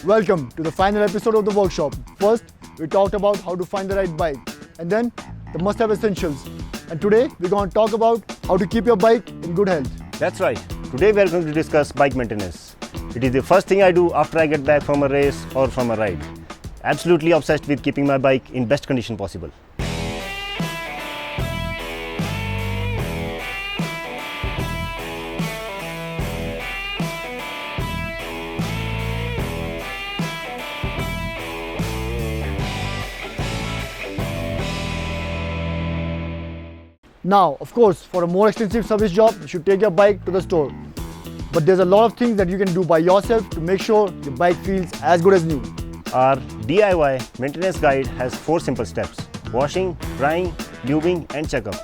Welcome to the final episode of the workshop. First, we talked about how to find the right bike, and then the must-have essentials. And today, we're going to talk about how to keep your bike in good health. That's right. Today we are going to discuss bike maintenance. It is the first thing I do after I get back from a race or from a ride. Absolutely obsessed with keeping my bike in best condition possible. Now, of course, for a more extensive service job, you should take your bike to the store. But there's a lot of things that you can do by yourself to make sure your bike feels as good as new. Our DIY maintenance guide has 4 simple steps: washing, drying, lubing and checkup.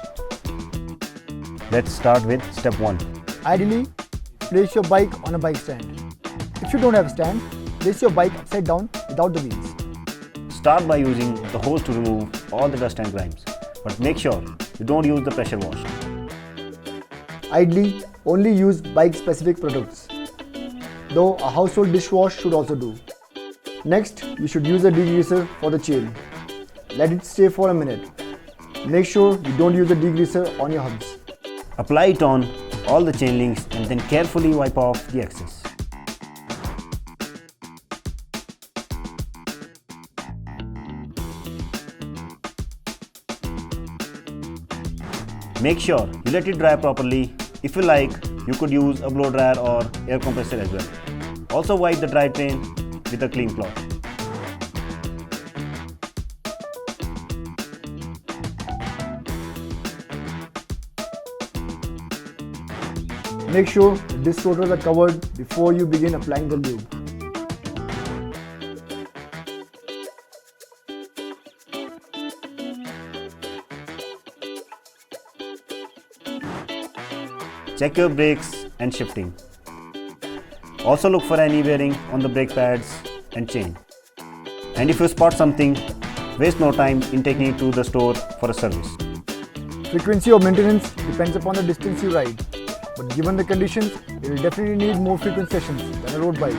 Let's start with step 1. Ideally, place your bike on a bike stand. If you don't have a stand, place your bike upside down without the wheels. Start by using the hose to remove all the dust and grimes, but make sure you don't use the pressure wash. Ideally, only use bike-specific products, though a household dishwash should also do. Next, you should use a degreaser for the chain. Let it stay for a minute. Make sure you don't use a degreaser on your hubs. Apply it on all the chain links and then carefully wipe off the excess. Make sure you let it dry properly. If you like, you could use a blow dryer or air compressor as well. Also wipe the dry train with a clean cloth. Make sure the disc rotors are covered before you begin applying the lube. Check your brakes and shifting. Also look for any wearing on the brake pads and chain. And if you spot something, waste no time in taking it to the store for a service. Frequency of maintenance depends upon the distance you ride, but given the conditions, you will definitely need more frequent sessions than a road bike.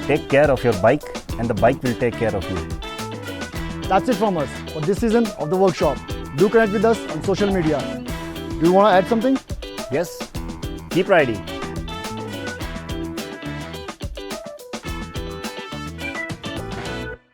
Take care of your bike and the bike will take care of you. That's it from us for this season of the workshop. Do connect with us on social media. Do you want to add something? Yes, keep riding.